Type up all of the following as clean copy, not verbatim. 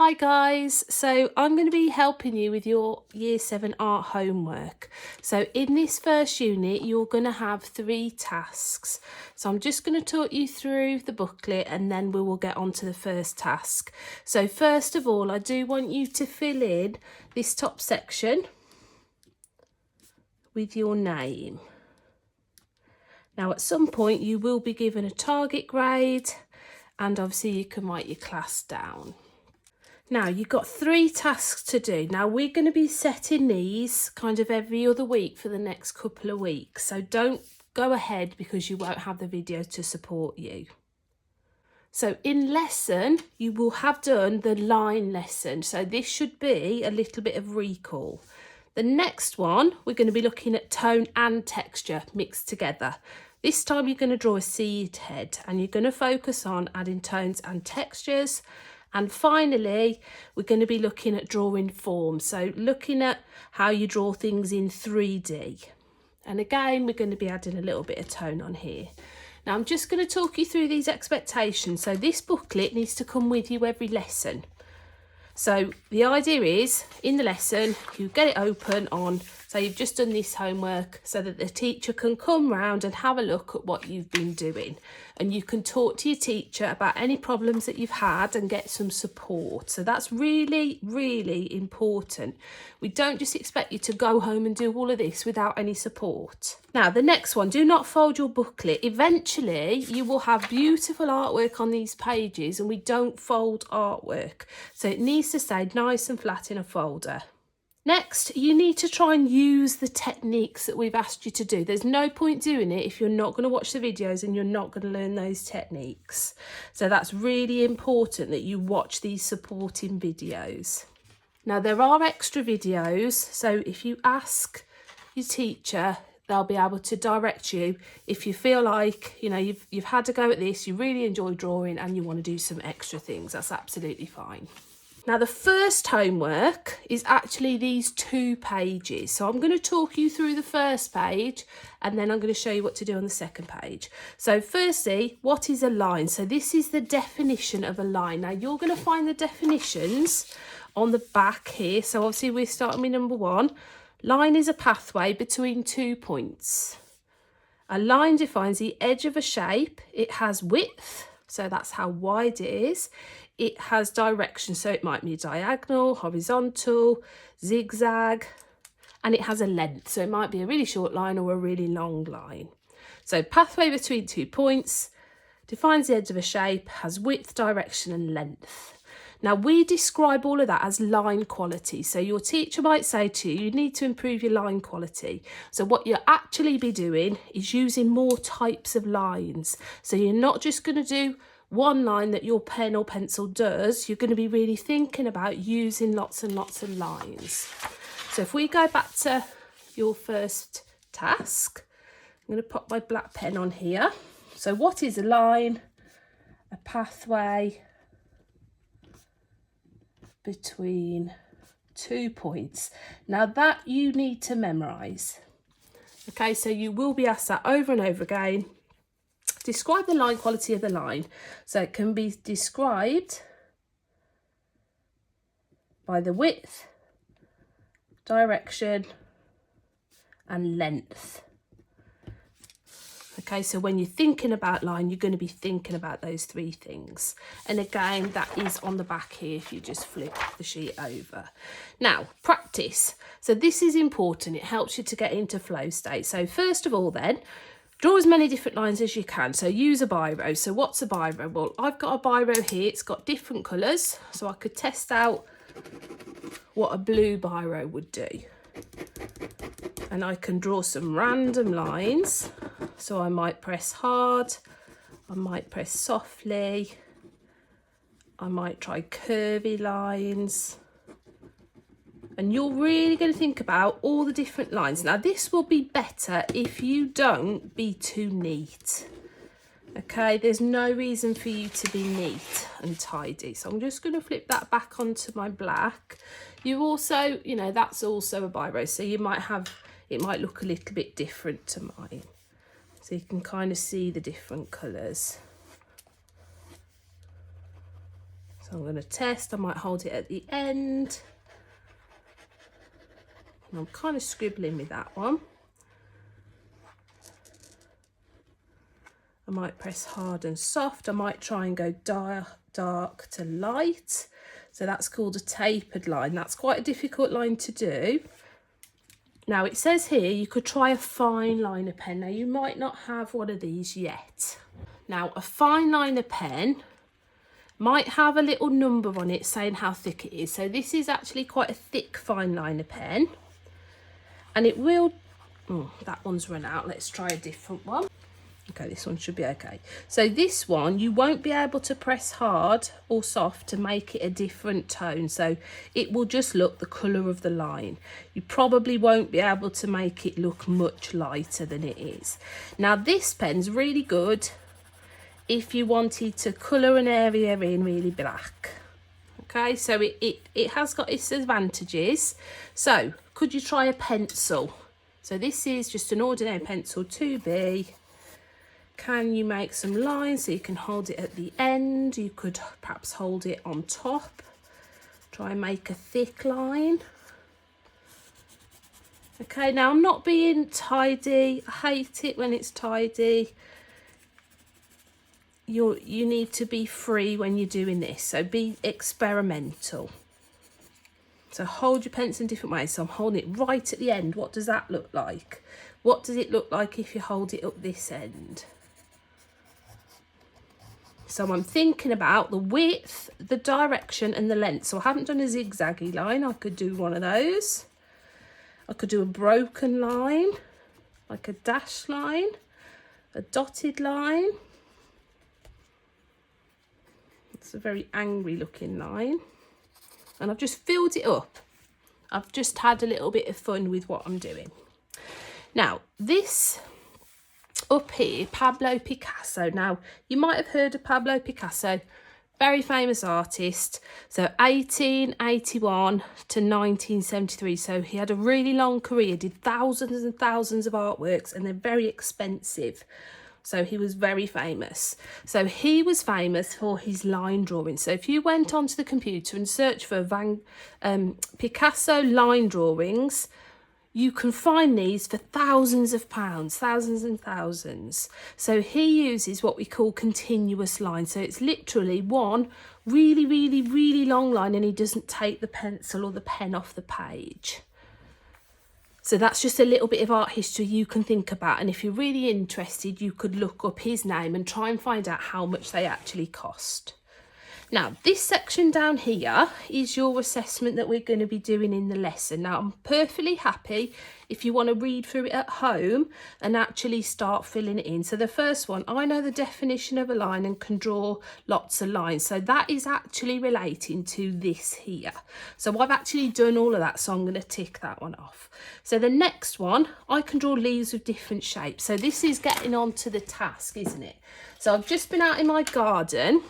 Hi guys, so I'm going to be helping you with your Year 7 art homework. So in this first unit you're going to have 3 tasks. So I'm just going to talk you through the booklet and then we will get on to the first task. So first of all, I do want you to fill in this top section with your name. Now at some point you will be given a target grade and obviously you can write your class down. Now you've got 3 tasks to do. Now we're going to be setting these kind of every other week for the next couple of weeks. So don't go ahead because you won't have the video to support you. So in lesson, you will have done the line lesson. So this should be a little bit of recall. The next one, we're going to be looking at tone and texture mixed together. This time you're going to draw a seed head and you're going to focus on adding tones and textures. And finally, we're going to be looking at drawing forms. So looking at how you draw things in 3D. And again, we're going to be adding a little bit of tone on here. Now, I'm just going to talk you through these expectations. So this booklet needs to come with you every lesson. So the idea is, in the lesson, you get it open on, so you've just done this homework so that the teacher can come round and have a look at what you've been doing. And you can talk to your teacher about any problems that you've had and get some support. So that's really, really important. We don't just expect you to go home and do all of this without any support. Now, the next one, do not fold your booklet. Eventually, you will have beautiful artwork on these pages and we don't fold artwork. So it needs to stay nice and flat in a folder. Next, you need to try and use the techniques that we've asked you to do. There's no point doing it if you're not going to watch the videos and you're not going to learn those techniques. So that's really important that you watch these supporting videos. Now, there are extra videos, so if you ask your teacher, they'll be able to direct you if you feel like, you know, you've had to go at this, you really enjoy drawing and you want to do some extra things. That's absolutely fine. Now, the first homework is actually these 2 pages. So I'm going to talk you through the first page and then I'm going to show you what to do on the second page. So firstly, what is a line? So this is the definition of a line. Now, you're going to find the definitions on the back here. So obviously we're starting with number 1. Line is a pathway between 2 points. A line defines the edge of a shape. It has width, so that's how wide it is. It has direction, so it might be diagonal, horizontal, zigzag, and it has a length, so it might be a really short line or a really long line. So pathway between 2 points, defines the edge of a shape, has width, direction and length. Now we describe all of that as line quality. So your teacher might say to you, you need to improve your line quality. So what you'll actually be doing is using more types of lines. So you're not just going to do one line that your pen or pencil does, you're going to be really thinking about using lots and lots of lines. So if we go back to your first task, I'm going to pop my black pen on here. So what is a line? A pathway between 2 points. Now that you need to memorise. Okay, so you will be asked that over and over again. Describe the line quality of the line. So it can be described by the width, direction and length. Okay, so when you're thinking about line, you're going to be thinking about those 3 things. And again, that is on the back here if you just flip the sheet over. Now, practice. So this is important. It helps you to get into flow state. So first of all then, draw as many different lines as you can. So use a biro. So what's a biro? Well, I've got a biro here. It's got different colours. So I could test out what a blue biro would do. And I can draw some random lines. So I might press hard. I might press softly. I might try curvy lines. And you're really going to think about all the different lines. Now, this will be better if you don't be too neat. Okay, there's no reason for you to be neat and tidy. So I'm just going to flip that back onto my black. You also, you know, that's also a biro. So you might have, it might look a little bit different to mine. So you can kind of see the different colours. So I'm going to test. I might hold it at the end. And I'm kind of scribbling with that one. I might press hard and soft. I might try and go dark to light. So that's called a tapered line. That's quite a difficult line to do. Now it says here you could try a fine liner pen. Now you might not have one of these yet. Now a fine liner pen might have a little number on it saying how thick it is. So this is actually quite a thick fine liner pen. And it will, that one's run out. Let's try a different one. Okay, this one should be okay. So this one, you won't be able to press hard or soft to make it a different tone. So it will just look the colour of the line. You probably won't be able to make it look much lighter than it is. Now this pen's really good if you wanted to colour an area in really black. Okay, so it has got its advantages. So could you try a pencil? So this is just an ordinary pencil 2B. Can you make some lines so you can hold it at the end? You could perhaps hold it on top. Try and make a thick line. Okay, now I'm not being tidy. I hate it when it's tidy. You need to be free when you're doing this, so be experimental. So hold your pencil in different ways. So I'm holding it right at the end. What does that look like? What does it look like if you hold it up this end? So I'm thinking about the width, the direction and the length. So I haven't done a zigzaggy line. I could do one of those. I could do a broken line, like a dashed line, a dotted line. It's a very angry looking line. And I've just filled it up. I've just had a little bit of fun with what I'm doing. Now, this up here, Pablo Picasso. Now, you might have heard of Pablo Picasso, very famous artist. So 1881 to 1973. So he had a really long career, did thousands and thousands of artworks, and they're very expensive. So he was very famous. So he was famous for his line drawing. So if you went onto the computer and searched for Picasso line drawings, you can find these for thousands of pounds, thousands and thousands. So he uses what we call continuous lines. So it's literally one really, really, really long line, and he doesn't take the pencil or the pen off the page. So that's just a little bit of art history you can think about. And if you're really interested, you could look up his name and try and find out how much they actually cost. Now, this section down here is your assessment that we're going to be doing in the lesson. Now, I'm perfectly happy if you want to read through it at home and actually start filling it in. So the first one, I know the definition of a line and can draw lots of lines. So that is actually relating to this here. So I've actually done all of that, so I'm going to tick that one off. So the next one, I can draw leaves with different shapes. So this is getting on to the task, isn't it? So I've just been out in my garden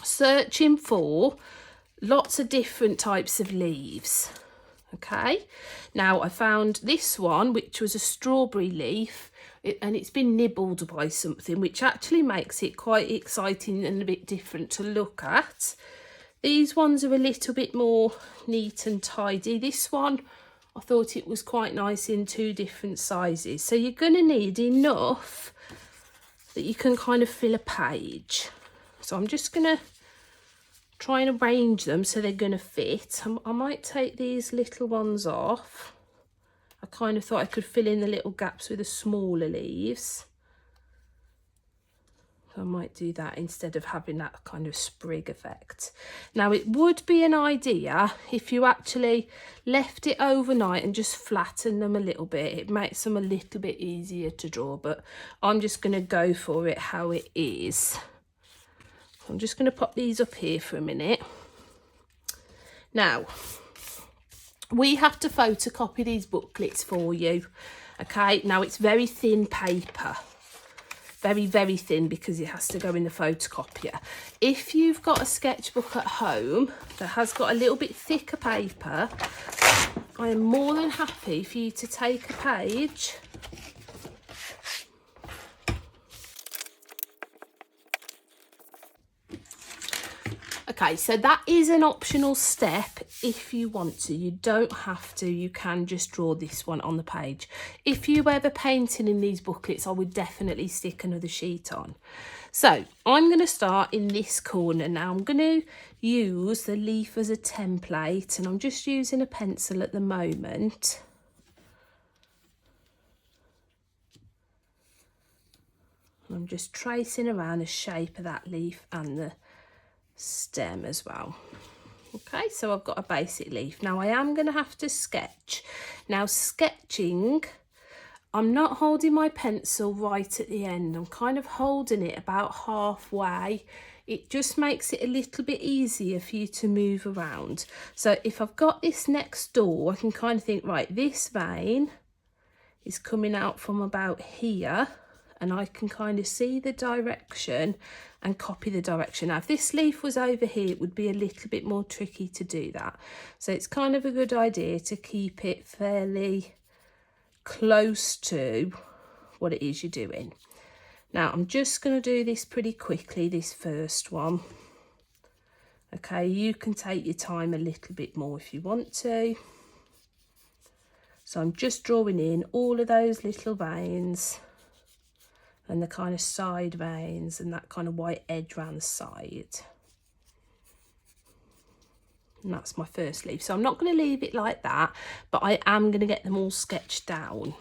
searching for lots of different types of leaves. Okay, now I found this one, which was a strawberry leaf, and it's been nibbled by something, which actually makes it quite exciting and a bit different to look at. These ones are a little bit more neat and tidy. This one, I thought it was quite nice in two different sizes. So you're going to need enough that you can kind of fill a page. So I'm just going to try and arrange them so they're going to fit. I might take these little ones off. I kind of thought I could fill in the little gaps with the smaller leaves. So I might do that instead of having that kind of sprig effect. Now, it would be an idea if you actually left it overnight and just flattened them a little bit. It makes them a little bit easier to draw, but I'm just going to go for it how it is. I'm just going to pop these up here for a minute. Now, we have to photocopy these booklets for you. Okay, now it's very thin paper. Very, very thin because it has to go in the photocopier. If you've got a sketchbook at home that has got a little bit thicker paper, I am more than happy for you to take a page . Okay, so that is an optional step if you want to. You don't have to, you can just draw this one on the page. If you were ever painting in these booklets, I would definitely stick another sheet on. So I'm going to start in this corner now. I'm going to use the leaf as a template, and I'm just using a pencil at the moment. I'm just tracing around the shape of that leaf and the stem as well. Okay, so I've got a basic leaf. Now I am going to have to sketch. Now sketching, I'm not holding my pencil right at the end. I'm kind of holding it about halfway. It just makes it a little bit easier for you to move around. So if I've got this next door, I can kind of think, right, this vein is coming out from about here, and I can kind of see the direction and copy the direction. Now, if this leaf was over here, it would be a little bit more tricky to do that. So it's kind of a good idea to keep it fairly close to what it is you're doing. Now, I'm just going to do this pretty quickly, this first one. Okay, you can take your time a little bit more if you want to. So I'm just drawing in all of those little veins and the kind of side veins and that kind of white edge around the side. And that's my first leaf. So I'm not going to leave it like that, but I am going to get them all sketched down.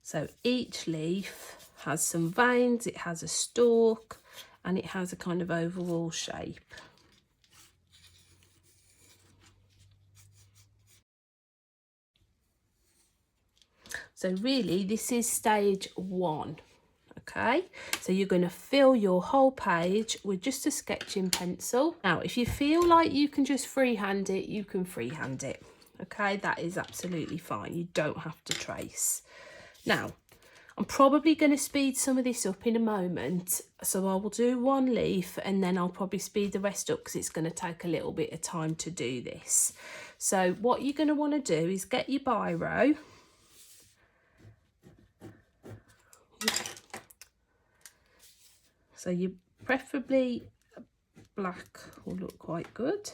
So each leaf has some veins, it has a stalk, and it has a kind of overall shape. So really, this is stage one, okay? So you're going to fill your whole page with just a sketching pencil. Now, if you feel like you can just freehand it, you can freehand it, okay? That is absolutely fine. You don't have to trace. Now, I'm probably going to speed some of this up in a moment. So I will do one leaf and then I'll probably speed the rest up because it's going to take a little bit of time to do this. So what you're going to want to do is get your biro. So you preferably black will look quite good.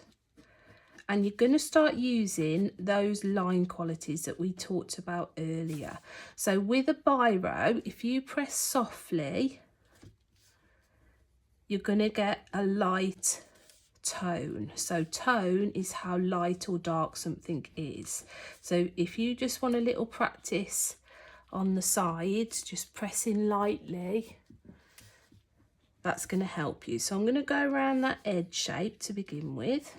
And you're going to start using those line qualities that we talked about earlier. So with a biro, if you press softly, you're going to get a light tone. So tone is how light or dark something is. So if you just want a little practice on the sides, just pressing lightly, that's going to help you. So I'm going to go around that edge shape to begin with.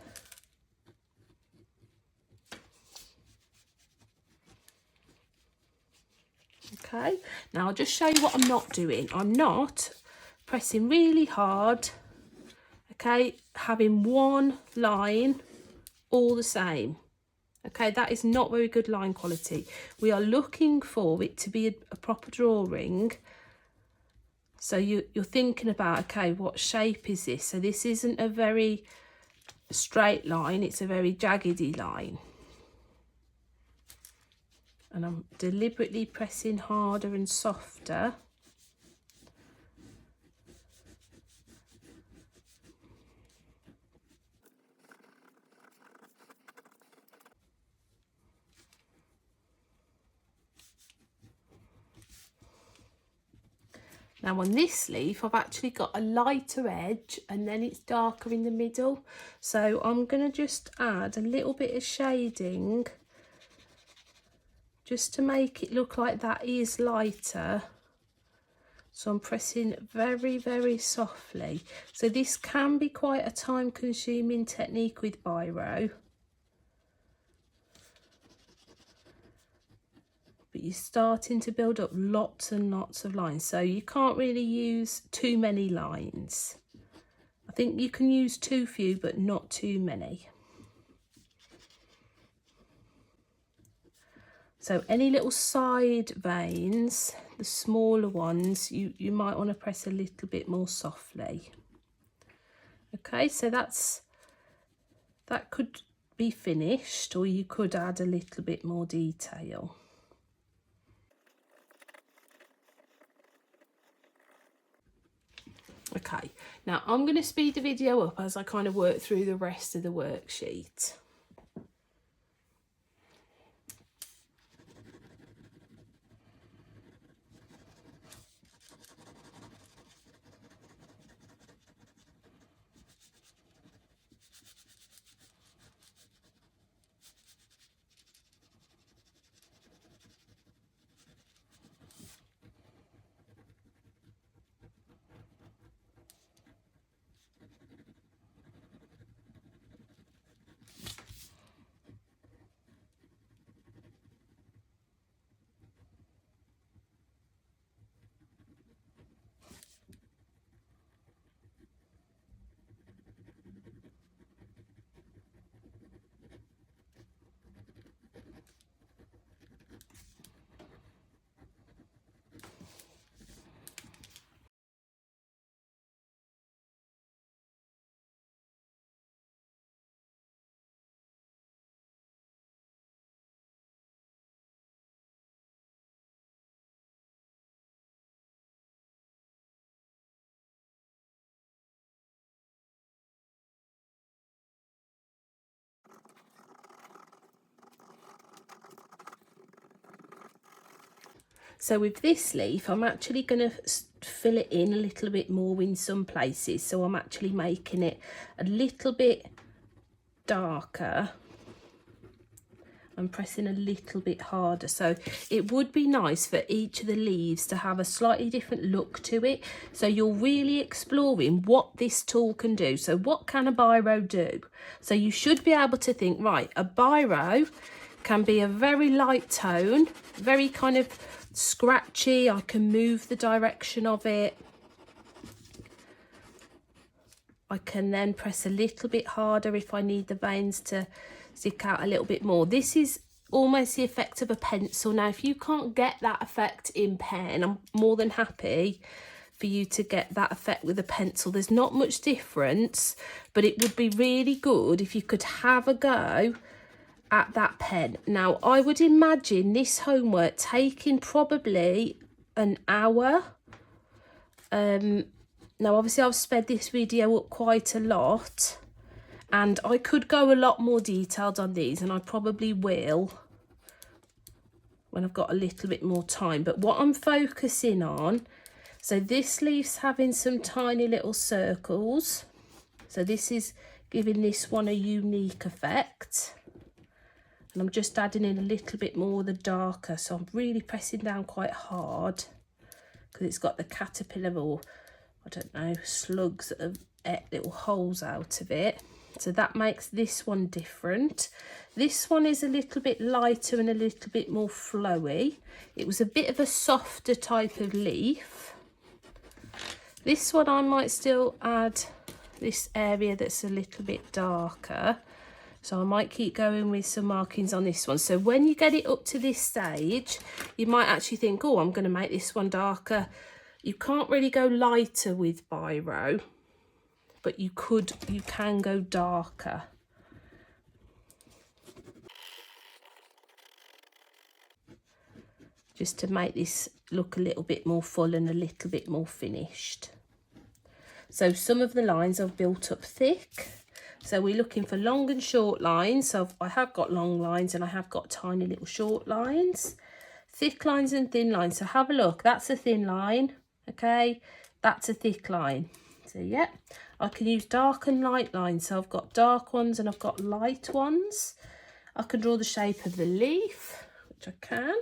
Okay, now I'll just show you what I'm not doing. I'm not pressing really hard, okay, having one line all the same. Okay, that is not very good line quality. We are looking for it to be a proper drawing. So you're thinking about, okay, what shape is this? So this isn't a very straight line, it's a very jaggedy line. And I'm deliberately pressing harder and softer. Now on this leaf, I've actually got a lighter edge and then it's darker in the middle. So I'm going to just add a little bit of shading just to make it look like that is lighter. So I'm pressing very, very softly. So this can be quite a time-consuming technique with biro. But you're starting to build up lots and lots of lines. So you can't really use too many lines. I think you can use too few, but not too many. So any little side veins, the smaller ones, you might want to press a little bit more softly. Okay, so that could be finished, or you could add a little bit more detail. Okay, now I'm going to speed the video up as I kind of work through the rest of the worksheet. So with this leaf, I'm actually going to fill it in a little bit more in some places. So I'm actually making it a little bit darker. I'm pressing a little bit harder. So it would be nice for each of the leaves to have a slightly different look to it. So you're really exploring what this tool can do. So what can a biro do? So you should be able to think, right, a biro can be a very light tone, very kind of scratchy. I can move the direction of it. I can then press a little bit harder if I need the veins to stick out a little bit more. This is almost the effect of a pencil. Now, if you can't get that effect in pen, I'm more than happy for you to get that effect with a pencil. There's not much difference, but it would be really good if you could have a go at that pen. Now, I would imagine this homework taking probably an hour. Now, obviously, I've sped this video up quite a lot, and I could go a lot more detailed on these, and I probably will when I've got a little bit more time. But what I'm focusing on, so this leaf's having some tiny little circles. So this is giving this one a unique effect. And I'm just adding in a little bit more of the darker. So I'm really pressing down quite hard because it's got the caterpillar, or I don't know, slugs that have ate little holes out of it. So that makes this one different. This one is a little bit lighter and a little bit more flowy. It was a bit of a softer type of leaf. This one I might still add this area that's a little bit darker. So I might keep going with some markings on this one. So when you get it up to this stage, you might actually think, oh, I'm going to make this one darker. You can't really go lighter with biro, but you can go darker. Just to make this look a little bit more full and a little bit more finished. So some of the lines I've built up thick. So we're looking for long and short lines. So I have got long lines and I have got tiny little short lines. Thick lines and thin lines. So have a look. That's a thin line. Okay. That's a thick line. So yeah, I can use dark and light lines. So I've got dark ones and I've got light ones. I can draw the shape of the leaf, which I can.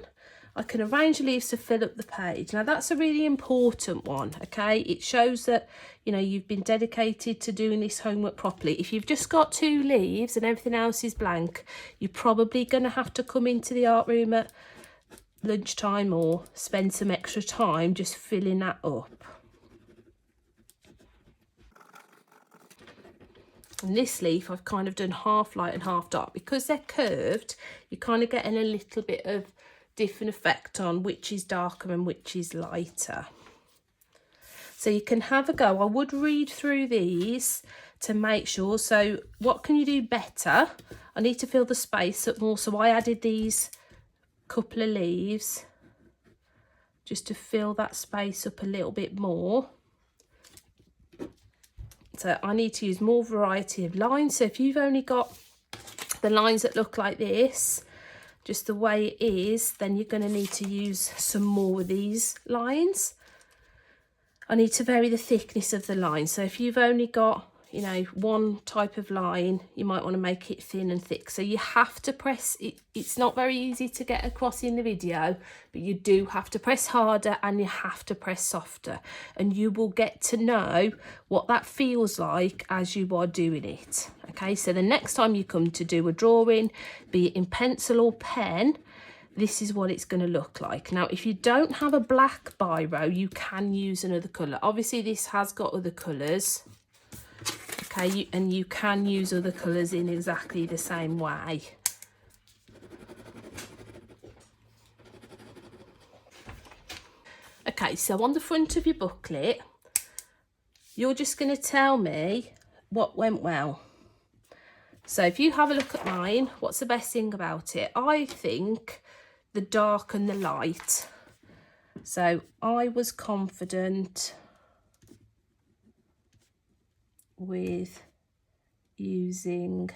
I can arrange leaves to fill up the page. Now that's a really important one, okay? It shows that, you know, you've been dedicated to doing this homework properly. If you've just got 2 leaves and everything else is blank, you're probably going to have to come into the art room at lunchtime or spend some extra time just filling that up. And this leaf, I've kind of done half light and half dark. Because they're curved, you're kind of getting a little bit of different effect on which is darker and which is lighter. So you can have a go. I would read through these to make sure. So what can you do better? I need to fill the space up more. So I added these couple of leaves just to fill that space up a little bit more. harder, I need to use more variety of lines. So if you've only got the lines that look like this, just the way it is, then you're going to need to use some more of these lines. I need to vary the thickness of the line. So if you've only got, you know, one type of line, you might want to make it thin and thick. So you have to press it. It's not very easy to get across in the video, but you do have to press harder and you have to press softer, and you will get to know what that feels like as you are doing it. Okay, so the next time you come to do a drawing, be it in pencil or pen, this is what it's going to look like. Now, if you don't have a black biro, you can use another colour. Obviously, this has got other colours. Okay, and you can use other colours in exactly the same way. Okay, so on the front of your booklet, you're just going to tell me what went well. So if you have a look at mine, what's the best thing about it? I think the dark and the light. So I was confident with using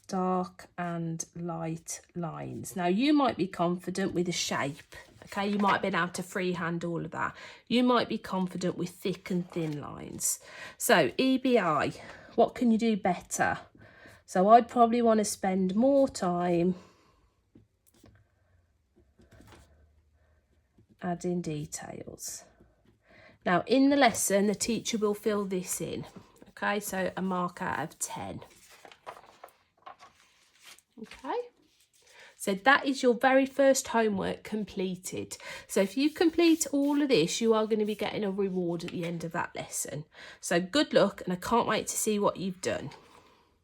dark and light lines. Now you might be confident with a shape, okay, you might have been able to freehand all of that. You might be confident with thick and thin lines. So EBI, what can you do better? So I'd probably want to spend more time adding details. Now in the lesson, the teacher will fill this in. Okay, so a mark out of 10. Okay, so that is your very first homework completed. So if you complete all of this, you are going to be getting a reward at the end of that lesson. So good luck, and I can't wait to see what you've done.